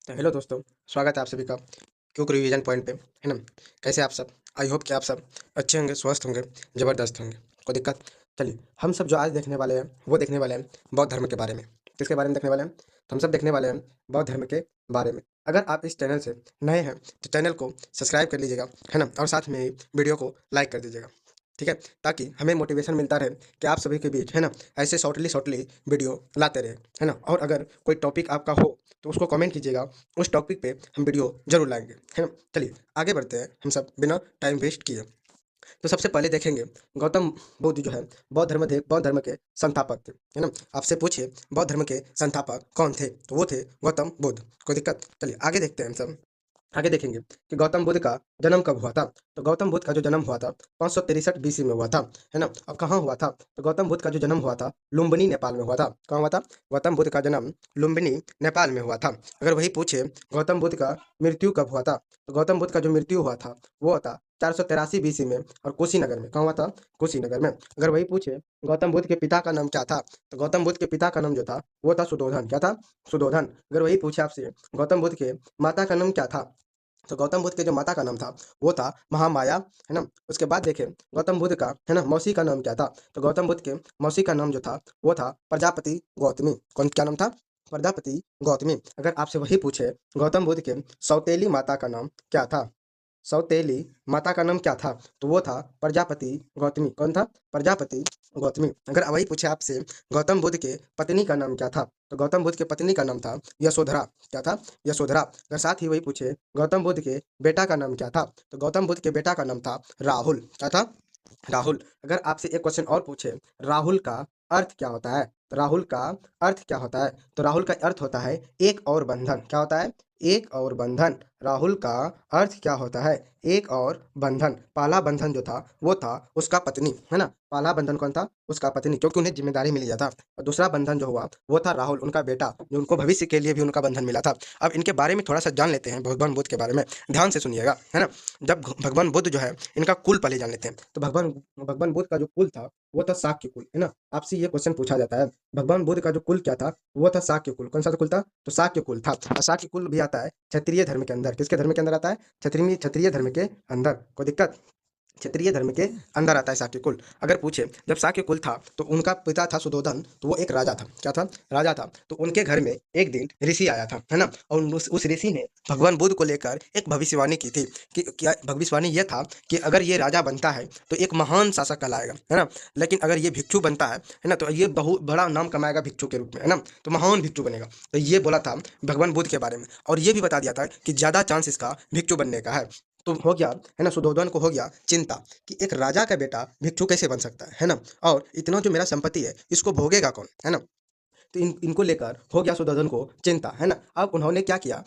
तो हेलो दोस्तों, स्वागत है आप सभी का क्विक रिवीजन पॉइंट पे, है ना? कैसे आप सब? आई होप कि आप सब अच्छे होंगे, स्वस्थ होंगे, ज़बरदस्त होंगे। कोई दिक्कत? चलिए, हम सब जो आज देखने वाले हैं, वो देखने वाले हैं बौद्ध धर्म के बारे में। किसके बारे में देखने वाले हैं? तो हम सब देखने वाले हैं बौद्ध धर्म के बारे में। अगर आप इस चैनल से नए हैं, तो चैनल को सब्सक्राइब कर लीजिएगा, है ना? और साथ में ही वीडियो को लाइक कर दीजिएगा, ठीक है? ताकि हमें मोटिवेशन मिलता रहे कि आप सभी के बीच, है ना, ऐसे शॉर्टली वीडियो लाते रहें, है ना? और अगर कोई टॉपिक आपका हो, तो उसको कमेंट कीजिएगा, उस टॉपिक पे हम वीडियो ज़रूर लाएँगे, है ना? चलिए आगे बढ़ते हैं हम सब बिना टाइम वेस्ट किए। तो सबसे पहले देखेंगे गौतम बुद्ध जो है बौद्ध धर्म के संस्थापक थे, है ना? आपसे पूछिए बौद्ध धर्म के संस्थापक कौन थे? तो वो थे गौतम बुद्ध। कोई दिक्कत? चलिए आगे देखते हैं हम सब। आगे देखेंगे कि गौतम बुद्ध का जन्म कब हुआ था? तो गौतम बुद्ध का जो जन्म हुआ था 563 बीसी में हुआ था, है ना? और कहाँ हुआ था? तो गौतम बुद्ध का जो जन्म हुआ था लुम्बिनी नेपाल में हुआ था। कहाँ हुआ था? गौतम बुद्ध का जन्म लुम्बिनी नेपाल में हुआ था। अगर वही पूछे गौतम बुद्ध का मृत्यु कब हुआ था? तो गौतम बुद्ध का जो मृत्यु हुआ था वो हुआ था 483 बीसी में और कुशीनगर में। कहाँ हुआ था? कुशीनगर में। अगर वही पूछे गौतम बुद्ध के पिता का नाम क्या था? तो गौतम बुद्ध के पिता का नाम जो था वो था सुद्धोधन। क्या था? सुद्धोधन। अगर वही पूछे आपसे गौतम बुद्ध के माता का नाम क्या था? तो गौतम बुद्ध के जो माता का नाम था वो था महामाया, है ना? उसके बाद देखें गौतम बुद्ध का, है ना, मौसी का नाम क्या था? तो गौतम बुद्ध के मौसी का नाम जो था वो था प्रजापति गौतमी। कौन, क्या नाम था? प्रजापति गौतमी। अगर आपसे वही पूछे गौतम बुद्ध के सौतेली माता का नाम क्या था? सौतेली माता का नाम क्या था? तो वो था प्रजापति गौतमी। कौन था? प्रजापति गौतमी। अगर वही पूछे आपसे गौतम बुद्ध के पत्नी का नाम क्या था? तो गौतम बुद्ध के पत्नी का नाम था यशोधरा। क्या था? यशोधरा। अगर साथ ही वही पूछे गौतम बुद्ध के बेटा का नाम क्या था? तो गौतम बुद्ध के बेटा का नाम था राहुल। क्या था? राहुल। अगर आपसे एक क्वेश्चन और पूछे राहुल का अर्थ क्या होता है? तो राहुल का अर्थ क्या होता है? तो राहुल का अर्थ होता है एक और बंधन। क्या होता है? एक और बंधन। राहुल का अर्थ क्या होता है? एक और बंधन। पहला बंधन जो था वो था उसका पत्नी, है ना? पहला बंधन कौन था? उसका पत्नी, क्योंकि उन्हें जिम्मेदारी मिल गया था। और दूसरा बंधन जो हुआ वो था राहुल, उनका बेटा, जो उनको भविष्य के लिए भी उनका बंधन मिला था। अब इनके बारे में थोड़ा सा जान लेते हैं, भगवान बुद्ध के बारे में। ध्यान से सुनिएगा, है ना? जब भगवान बुद्ध जो है इनका कुल पहले जान लेते हैं। तो भगवान भगवान बुद्ध का जो कुल था वो था शाक्य कुल, है ना? आपसे ये क्वेश्चन पूछा जाता है भगवान बुद्ध का जो कुल क्या था? वो था शाक्य कुल। कौन सा कुल था? तो शाक्य कुल था। और शाक्य कुल भी आता है क्षत्रिय धर्म के अंदर। किसके धर्म के अंदर आता है? क्षत्रिय धर्म के अंदर। कोई दिक्कत? क्षत्रिय धर्म के अंदर आता है शाक्य कुल। अगर पूछे जब शाक्य कुल था तो उनका पिता था सुद्धोधन, तो वो एक राजा था। क्या था? राजा था। तो उनके घर में एक दिन ऋषि आया था, है ना? और उस ऋषि ने भगवान बुद्ध को लेकर एक भविष्यवाणी की थी कि क्या भविष्यवाणी ये था कि अगर ये राजा बनता है तो एक महान शासक कहलाएगा, है ना? लेकिन अगर ये भिक्षु बनता है ना, तो ये बहुत बड़ा नाम कमाएगा भिक्षु के रूप में, है ना? तो महान भिक्षु बनेगा। तो ये बोला था भगवान बुद्ध के बारे में, और ये भी बता दिया था कि ज़्यादा चांस इसका भिक्षु बनने का है। तो हो गया, है ना, सुद्धोधन को हो गया चिंता कि एक राजा का बेटा भिक्षु कैसे बन सकता है ना? और इतना जो मेरा संपत्ति है इसको भोगेगा कौन, है ना? तो इनको लेकर हो गया सुद्धोधन को चिंता, है ना? अब उन्होंने क्या किया,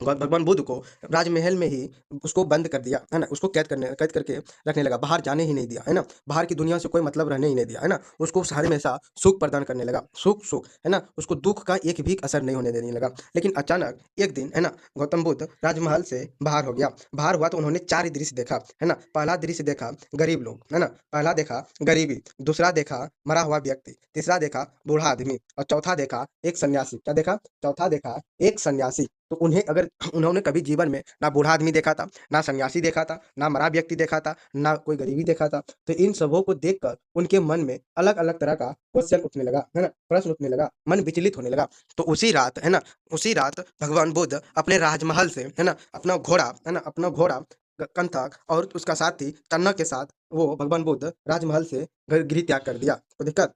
भगवान बुद्ध को राजमहल में ही उसको बंद कर दिया, है ना? उसको कैद करके रखने लगा, बाहर जाने ही नहीं दिया, है ना? बाहर की दुनिया से कोई मतलब रहने ही नहीं दिया, है ना? उसको हमेशा सुख प्रदान करने लगा, सुख, है ना? उसको दुःख का एक भी असर नहीं होने देने लगा। लेकिन अचानक एक दिन, है ना, गौतम बुद्ध राजमहल से बाहर हो गया। बाहर हुआ तो उन्होंने 4 दृश्य देखा, है ना? पहला दृश्य देखा गरीब लोग, है ना? पहला देखा गरीबी, दूसरा देखा मरा हुआ व्यक्ति, तीसरा देखा बूढ़ा आदमी और चौथा देखा एक सन्यासी। क्या देखा? चौथा देखा एक सन्यासी। तो उन्हें अगर उन्होंने कभी जीवन में ना बूढ़ा आदमी देखा था, ना सन्यासी देखा था, ना मरा व्यक्ति देखा था, ना कोई गरीबी देखा था। तो इन सबों को देखकर उनके मन में अलग-अलग तरह का क्वेश्चन उठने लगा, है ना? प्रश्न उठने लगा, मन विचलित होने लगा। तो उसी रात, है ना, उसी रात भगवान बुद्ध अपने राजमहल से, है ना, अपना घोड़ा, है ना, अपना घोड़ा कंथक और उसका साथी चन्ना के साथ वो भगवान बुद्ध राजमहल से गृह त्याग कर दिया। तो दिक्कत,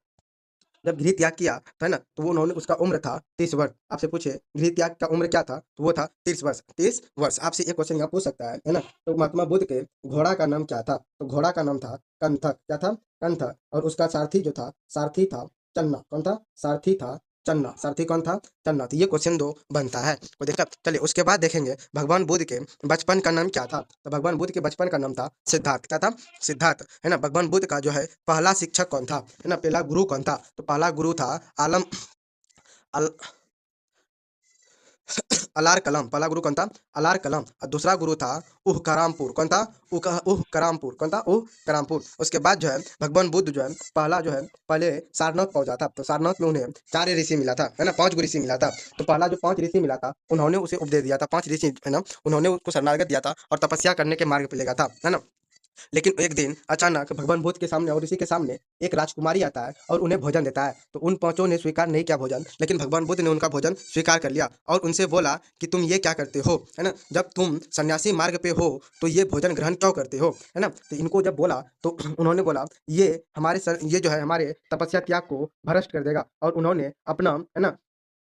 जब गृह त्याग किया, तो है ना, तो वो उन्होंने उसका उम्र था 30 वर्ष। आपसे पूछे गृह त्याग का उम्र क्या था? तो वो था 30 वर्ष। 30 वर्ष। आपसे एक क्वेश्चन यहाँ पूछ सकता है ना? तो महात्मा बुद्ध के घोड़ा का नाम क्या था? तो घोड़ा का नाम था कंथक। क्या था? कंथक। और उसका सारथी जो था, सारथी था चन्ना। कौन था? सारथी था चन्ना। सारथी कौन था? चन्ना। तो ये क्वेश्चन 2 बनता है। कोई दिक्कत? चलिए उसके बाद देखेंगे भगवान बुद्ध के बचपन का नाम क्या था? तो भगवान बुद्ध के बचपन का नाम था सिद्धार्थ। क्या था? सिद्धार्थ, है ना? भगवान बुद्ध का जो है पहला शिक्षक कौन था? है ना? पहला गुरु कौन था? तो पहला गुरु था आलम अल अलार कलाम, पहला गुरु कौन था? अलार कलाम। और दूसरा गुरु था उह करामपुर, कौन था? उह करामपुर, कौन था? उह करामपुर। उसके बाद जो है भगवान बुद्ध जो है पहला जो है पहले सारनाथ पहुंचा था। तो सारनाथ में उन्हें 4 ऋषि मिला था, है ना, 5 ऋषि मिला था। तो पहला जो 5 ऋषि मिला था उन्होंने उसे उपदेश दिया था, 5 ऋषि, है ना, उन्होंने उसको शरणागत दिया था और तपस्या करने के मार्ग पे ले गया था, है ना। लेकिन एक दिन अचानक भगवान बुद्ध के सामने और ऋषि के सामने एक राजकुमारी आता है और उन्हें भोजन देता है। तो उन पांचों ने स्वीकार नहीं किया भोजन, लेकिन भगवान बुद्ध ने उनका भोजन स्वीकार कर लिया और उनसे बोला कि तुम ये क्या करते हो, है ना, जब तुम सन्यासी मार्ग पे हो तो ये भोजन ग्रहण क्यों करते हो, है ना। तो इनको जब बोला तो उन्होंने बोला ये जो है हमारे तपस्या त्याग को भ्रष्ट कर देगा, और उन्होंने अपना, है ना,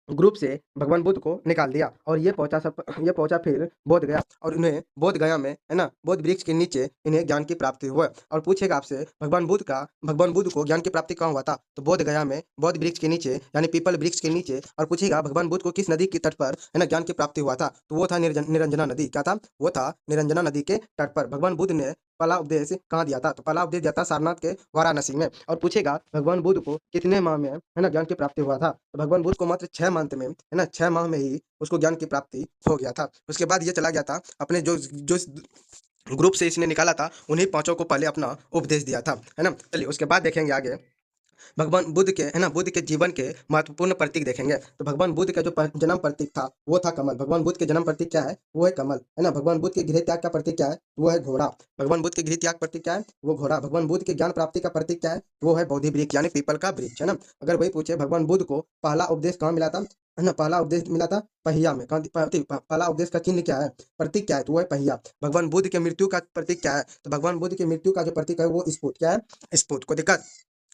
ग्रुप से भगवान बुद्ध को निकाल दिया और ये पहुंचा फिर बोध गया, और उन्हें बोध गया में, है ना, बोध वृक्ष के नीचे इन्हें ज्ञान की प्राप्ति हुआ। और पूछेगा आपसे भगवान बुद्ध को ज्ञान की प्राप्ति कहाँ हुआ था? तो बोध गया में, बोध वृक्ष के नीचे, यानी पीपल वृक्ष के नीचे। और पूछेगा भगवान बुद्ध को किस नदी के तट पर, है ना, ज्ञान की प्राप्ति हुआ था? तो वो था निरंजना नदी। क्या था? वो था निरंजना नदी के तट पर भगवान बुद्ध ने पहला उपदेश कहाँ दिया था? तो पहला उपदेश दिया था सारनाथ के वाराणसी में। और पूछेगा भगवान बुद्ध को कितने माह में, है ना, ज्ञान की प्राप्ति हुआ था? तो भगवान बुद्ध को मात्र 6 मंथ में, है ना, 6 माह में ही उसको ज्ञान की प्राप्ति हो गया था। उसके बाद ये चला गया था अपने जो जो ग्रुप से इसने निकाला था उन्हीं पांचों को पहले अपना उपदेश दिया था, है ना। चलिए उसके बाद देखेंगे आगे भगवान बुद्ध के, है ना, बुद्ध के जीवन के महत्वपूर्ण प्रतीक देखेंगे। तो भगवान बुद्ध का जो जन्म प्रतीक था वो था कमल। भगवान बुद्ध के जन्म प्रतीक क्या है? वो है कमल, है ना। भगवान बुद्ध के गृह त्याग का प्रतीक क्या है? वो है घोड़ा। भगवान बुद्ध के गृह त्याग प्रतीक क्या है? वो घोड़ा। भगवान बुद्ध के ज्ञान प्राप्ति का प्रतीक क्या है? वो है बोधि वृक्ष, यानी पीपल का वृक्ष, है ना। अगर वही पूछे भगवान बुद्ध को पहला उपदेश कहाँ मिला था, है ना, पहला उपदेश मिला था पहिया में। पहला उपदेश का चिन्ह क्या है, प्रतीक क्या है? तो वो है पहिया। भगवान बुद्ध के मृत्यु का प्रतीक क्या है? तो भगवान बुद्ध की मृत्यु का जो प्रतीक है वो स्फुट, क्या है? स्फुट। को दिक्कत,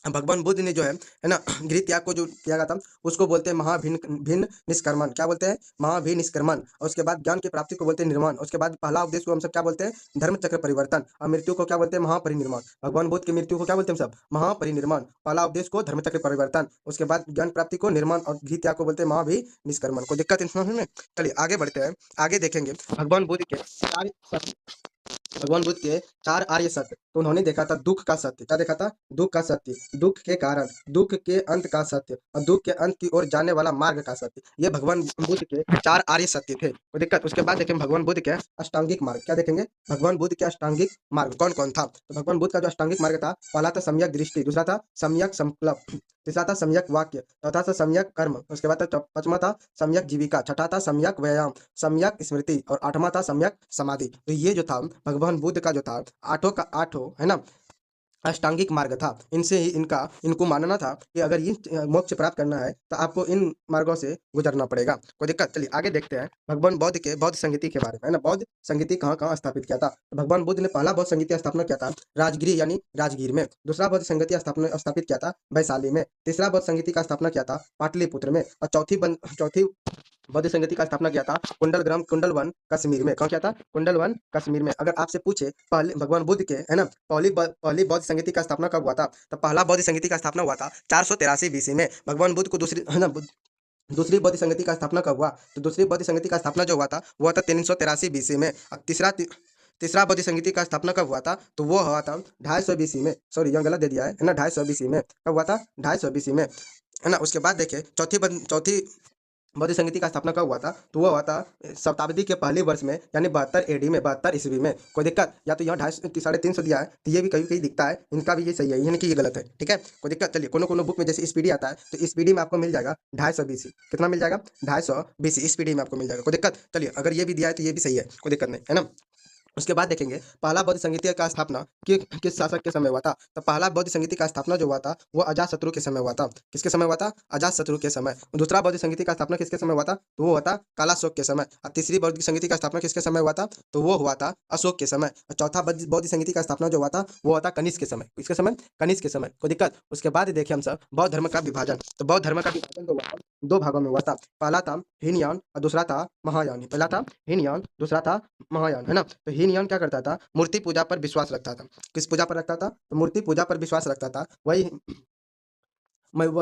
भगवान बुद्ध ने जो है ना, गृह त्याग को जो किया गया था उसको बोलते हैं महाभिन्न भिन्न निष्कर्मण। क्या बोलते हैं? महाभिन्न निष्कर्मण। और उसके बाद ज्ञान की प्राप्ति को बोलते हैं निर्माण। उसके बाद पहला उपदेश को हम सब क्या बोलते हैं? धर्म चक्र परिवर्तन। और मृत्यु को क्या बोलते हैं? महापरिनिर्माण। भगवान बुद्ध की मृत्यु को क्या बोलते हैं हम सब? महापरिनिर्माण। पहला उपदेश को धर्म चक्र परिवर्तन, उसके बाद ज्ञान प्राप्ति को निर्माण, और गृह त्याग को बोलते हैं महाभि निष्कर्मण। को दिक्कत समझ में? चलिए आगे बढ़ते हैं। आगे देखेंगे भगवान बुद्ध के चार भगवान बुद्ध के 4 आर्य सत्य। तो उन्होंने देखा था दुख का सत्य। क्या देखा था? दुख का सत्य, दुख के कारण, दुख के अंत का सत्य, और दुख के अंत की ओर जाने वाला मार्ग का सत्य। ये भगवान बुद्ध के 4 आर्य सत्य थे। कोई दिक्कत? उसके बाद देखेंगे भगवान बुद्ध के अष्टांगिक मार्ग। क्या देखेंगे? भगवान बुद्ध के अष्टांगिक मार्ग कौन कौन था? तो भगवान बुद्ध का जो अष्टांगिक मार्ग था, पहला था सम्यक दृष्टि, दूसरा था सम्यक संकल्प, तीसरा था सम्यक वाक्य, चौथा था सम्यक कर्म, उसके बाद था पांचवा था सम्यक जीविका, छठा था सम्यक व्यायाम, सम्यक स्मृति, और आठवां था सम्यक समाधि। तो ये जो था भगवान बुद्ध का जो था आठों का आठों, है ना, अष्टांगिक मार्ग था। इनसे ही इनको मानना था कि अगर ये मोक्ष प्राप्त करना है तो आपको इन मार्गों से गुजरना पड़ेगा। कोई दिक्कत? चलिए आगे देखते हैं भगवान बौद्ध के बौद्ध संगीति के बारे में, है ना। बौद्ध संगीति कहाँ कहाँ स्थापित किया था? तो भगवान बुद्ध ने पहला बौद्ध संगीति स्थापना किया था राजगिरी, यानी राजगीर में। दूसरा बौद्ध संगीति स्थापित किया था वैशाली में। तीसरा बौद्ध संगीति का स्थापना किया था पाटलिपुत्र में। और चौथी बौद्ध संगति का स्थापना किया था कुंडलवन कश्मीर में। कहाँ किया था? कुंडलवन कश्मीर में। अगर आपसे पूछे पहले भगवान बुद्ध के, है ना, पहली बौद्ध संगति का स्थापना कब हुआ था? तो पहला बौद्ध संगति का स्थापना हुआ था 483 बीसी में। भगवान बुद्ध को दूसरी, है ना, दूसरी बौद्ध संगति का स्थापना कब हुआ? तो दूसरी बौद्ध संगति का स्थापना जो हुआ था वो हुआ था 383 बीसी में। अब तीसरा बौद्ध संगति का स्थापना कब हुआ था? तो वो हुआ था 250 बीसी में। सॉरी, यहाँ गलत दे दिया है ना, 250 बीसी में। कब हुआ था? 250 बीसी में, है ना। उसके बाद देखिए चौथी बौद्ध संगति का स्थापना कब हुआ था? तो वो हुआ था शताब्दी के पहले वर्ष में, यानी 72 एडी में, 72 ईस्वी में। कोई दिक्कत? या तो यहाँ 250 दिया है तो ये भी कहीं कहीं दिखता है, इनका भी ये सही है, यानी कि ये गलत है, ठीक है। कोई दिक्कत? चलिए कोनो बुक में जैसे स्पीडी आता है तो स्पीडी में आपको मिल जाएगा 250 बीसी। कितना मिल जाएगा? 250 बीसी स्पीडी में आपको मिल जाएगा। कोई दिक्कत? चलिए अगर ये भी दिया है तो ये भी सही है, कोई दिक्कत नहीं, है ना। उसके बाद देखेंगे पहला बौद्ध संगीति का स्थापना किस शासक के समय हुआ था? तो पहला बौद्ध संगीति का स्थापना जो हुआ था वो अजातशत्रु के समय हुआ था। किसके समय हुआ था? अजातशत्रु के समय। दूसरा बौद्ध संगीति का स्थापना किसके समय हुआ था? तो वो हुआ था कालाशोक के समय। और तीसरी बौद्ध संगीति का स्थापना किसके समय हुआ था? तो वो हुआ था अशोक के समय। और चौथा बौद्ध संगीति का स्थापना जो हुआ था वो हुआ था कनिष्क के समय। किसके समय? कनिष्क के समय। कोई दिक्कत? उसके बाद देखिए हम सब बौद्ध धर्म का विभाजन। तो बौद्ध धर्म का विभाजन तो हुआ था, 2 भागों में हुआ था। पहला था हीनयान और दूसरा था महायान। पहला था हीनयान, दूसरा था महायान, है ना। तो हीनयान क्या करता था? मूर्ति पूजा पर विश्वास रखता था। किस पूजा पर रखता था? तो मूर्ति पूजा पर विश्वास रखता था। वही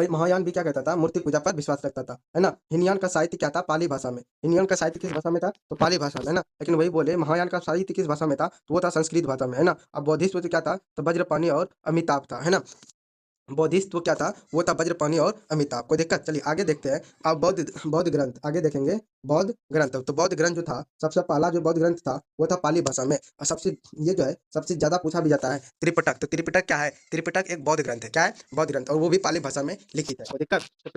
महायान भी क्या कहता था? मूर्ति पूजा पर विश्वास रखता था, है ना। हीनयान का साहित्य क्या था? पाली भाषा में। हीनयान का साहित्य किस भाषा में था? तो पाली भाषा में, है ना। लेकिन वही बोले महायान का साहित्य किस भाषा में था? तो वो था संस्कृत भाषा में, है ना। अब बौद्धिस्ट क्या था? तो वज्रपाणि और अमिताभ था, है ना। बौद्धिस्ट वो क्या था, वो था वज्रपाणि और अमिताभ। कोई दिक्कत? चलिए आगे देखते हैं। अब बौद्ध बौद्ध ग्रंथ आगे देखेंगे। बौद्ध ग्रंथ, तो बौद्ध ग्रंथ जो था, सबसे पहला जो बौद्ध ग्रंथ था वो था पाली भाषा में। और सबसे ये जो है सबसे ज्यादा पूछा भी जाता है त्रिपिटक। तो त्रिपिटक क्या है? त्रिपिटक एक बौद्ध ग्रंथ है। क्या है? बौद्ध ग्रंथ, और वो भी पाली भाषा में लिखित है। कोई दिक्कत? तो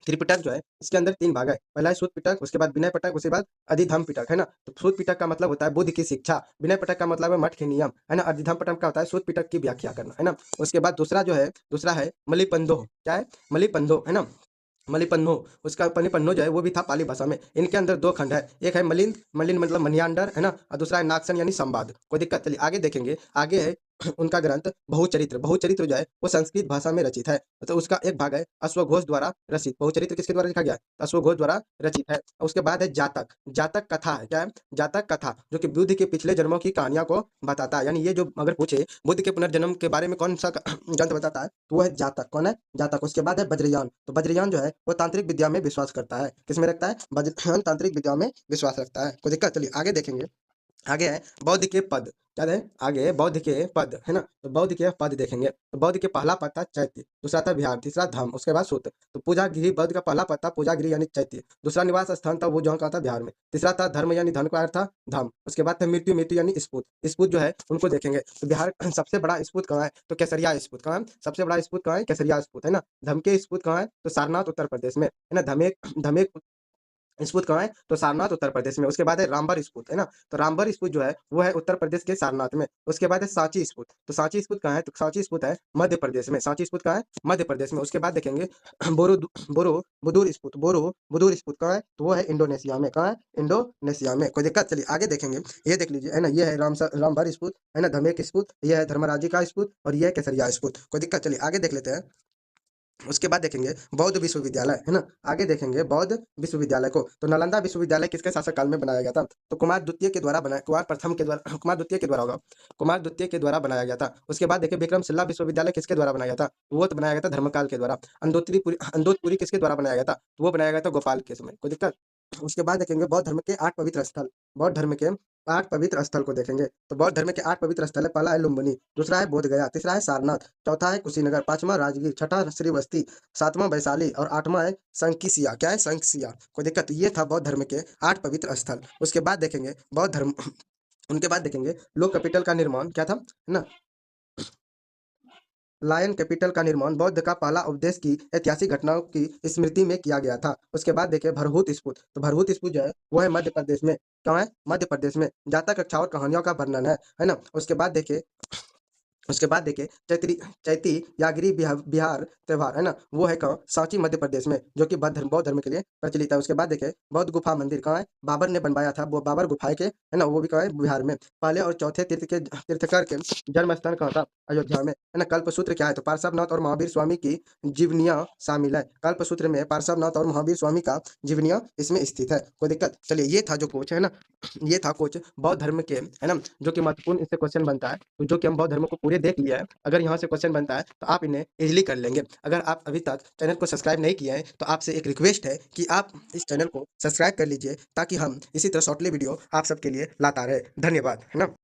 त्रिपिटक जो है इसके अंदर तीन भाग है। पहला है सूत पिटक, उसके बाद विनय पिटक, उसके बाद अधिधम्म पिटक, है ना। तो सूत पिटक का मतलब होता है बुद्ध की शिक्षा, विनय पिटक का मतलब है मठ के नियम, है ना। अधिधम्म पिटक का होता है सूत पिटक की व्याख्या करना, है ना। उसके बाद दूसरा है मलिपंदो। क्या है? मलिपंदो, है ना। मलिपन्नो, उसका मलिपन्नो जो है वो भी था पाली भाषा में। इनके अंदर दो खंड है, एक है मलिन, मलिन मतलब मनियांडर, है ना, और दूसरा है नागसन यानी संवाद। कोई दिक्कत? चलिए आगे देखेंगे। आगे है उनका ग्रंथ बहुचरित्र। बहुचरित्र जो है वो संस्कृत भाषा में रचित है। तो उसका एक भाग है अश्वघोष द्वारा रचित। बहुचरित्र किसके द्वारा लिखा गया है? अश्वघोष द्वारा रचित है। उसके बाद है जातक। जातक कथा है। क्या है? जातक कथा, जो कि बुद्ध के पिछले जन्मों की कहानियों को बताता है। यानी ये जो अगर पूछे बुद्ध के पुनर्जन्म के बारे में कौन सा ग्रंथ बताता है, तो वो है जातक। कौन है? जातक। उसके बाद है वज्रयान। तो वज्रयान जो है वो तांत्रिक विद्या में विश्वास करता है। किसमें रखता है? वज्रयान तांत्रिक विद्या में विश्वास रखता है। कोई दिक्कत? चलिए आगे देखेंगे। आगे है बौद्ध के पद। क्या है? आगे बौद्ध के पद, है ना। तो बौद्ध के पद देखेंगे। तो बौद्ध के पहला पद था चैत्य, दूसरा था विहार, तीसरा धम्म, उसके बाद सूत्र। तो पूजा गृह, बौद्ध का पहला पद था पूजा गृह यानी चैत्य। दूसरा निवास स्थान था वो जहाँ का था बिहार में। तीसरा था धर्म यानी धन का अर्थ था धम्म। उसके बाद था मृत्यु, मृत्यु यानी स्पुत। स्पुत जो है उनको देखेंगे। तो बिहार सबसे बड़ा स्पुत कहाँ है? तो केसरिया स्पुत। कहाँ है? सबसे बड़ा स्पुत कहाँ है? केसरिया स्पुत, है ना। धम के स्पुत कहाँ है? तो सारनाथ उत्तर प्रदेश में, है ना। धमेक धमेक स्पुत कहाँ है? तो सारनाथ उत्तर प्रदेश में। उसके बाद है रामबर स्पुत, है ना। तो रामबर स्पुत जो है वो है उत्तर प्रदेश के सारनाथ में। उसके बाद है सांची स्पुत। तो सांची स्पुत कहाँ है? तो सांची स्पुत है मध्य प्रदेश में। सांची स्पुत कहाँ है? मध्य प्रदेश में। उसके बाद देखेंगे बोरो बोरो बुदुर स्पुत। बोरो बुदुर स्पुत कहाँ है? तो वो है इंडोनेशिया में। कहाँ है? इंडोनेशिया में। कोई दिक्कत? चलिए आगे देखेंगे। ये देख लीजिए, है ना। ये है रामबर स्पुत, है ना, धमेक स्पुत, ये है धर्मराजी का स्पुत, और ये है केसरिया स्पुत। कोई दिक्कत? चलिए आगे देख लेते हैं। उसके बाद देखेंगे बौद्ध विश्वविद्यालय, है ना। आगे देखेंगे बौद्ध विश्वविद्यालय को। तो नालंदा विश्वविद्यालय किसके शासक काल में बनाया गया था? तो कुमार द्वितीय के द्वारा बनाया, कुमार प्रथम के द्वारा, कुमार द्वितीय के द्वारा होगा, कुमार द्वितीय के द्वारा बनाया गया था। उसके बाद देखिए विक्रमशिला विश्वविद्यालय किसके द्वारा बनाया गया था? तो वो तो बनाया गया था धर्मकाल के द्वारा। अंदोतपुरी किसके द्वारा बनाया गया था? तो वो बनाया गया था गोपाल के समय। कोई दिक्कत? उसके बाद देखेंगे बौद्ध धर्म के 8 पवित्र स्थल। बौद्ध धर्म के 8 पवित्र स्थल को देखेंगे। तो बौद्ध धर्म के 8 पवित्र स्थल है। पहला है लुम्बिनी, दूसरा है बोध गया, तीसरा है सारनाथ, चौथा है कुशीनगर, पांचवा राजगीर, छठा श्रीवस्ती, सातवां वैशाली, और आठवां है संकिसिया। क्या है? संकिसिया। कोई दिक्कत? ये था बौद्ध धर्म के 8 पवित्र स्थल। उसके बाद देखेंगे बौद्ध धर्म उनके बाद देखेंगे लोक कैपिटल का निर्माण क्या था, है ना। लायन कैपिटल का निर्माण बौद्ध का पहला उपदेश की ऐतिहासिक घटनाओं की स्मृति में किया गया था। उसके बाद देखिए भरहुत स्फूत। तो भरहुत स्फूत जो है वो है मध्य प्रदेश में। कहाँ है? मध्य प्रदेश में। जातक कक्षा और कहानियों का वर्णन है ना। उसके बाद देखिए चैत्री चैती यागिरी बिहार त्योहार, है ना, वो है कहाँ? सांची मध्य प्रदेश में, जो कि बौद्ध धर्म के लिए प्रचलित है। उसके बाद देखिए बौद्ध गुफा मंदिर कहाँ है? बाबर ने बनवाया था वो बाबर गुफाएं के, है ना, वो भी कहाँ है? बिहार में। पहले और चौथे तीर्थकर के जन्म स्थान कहाँ था? अयोध्या में, है ना। कल्पसूत्र क्या है? तो पार्श्वनाथ और महावीर स्वामी की जीवनियाँ शामिल है। कल्पसूत्र में पार्श्वनाथ और महावीर स्वामी का जीवनियाँ इसमें स्थित है। कोई दिक्कत? चलिए ये था जो कोच, है ना, ये था कोच बौद्ध धर्म के, है ना, जो कि महत्वपूर्ण इससे क्वेश्चन बनता है। तो जो कि हम बौद्ध धर्म को पूरे देख लिया है, अगर यहाँ से क्वेश्चन बनता है तो आप इन्हें इजीली कर लेंगे। अगर आप अभी तक चैनल को सब्सक्राइब नहीं किए हैं तो आपसे एक रिक्वेस्ट है कि आप इस चैनल को सब्सक्राइब कर लीजिए, ताकि हम इसी तरह शॉर्टली वीडियो आप सबके लिए लाता रहे। धन्यवाद, है ना।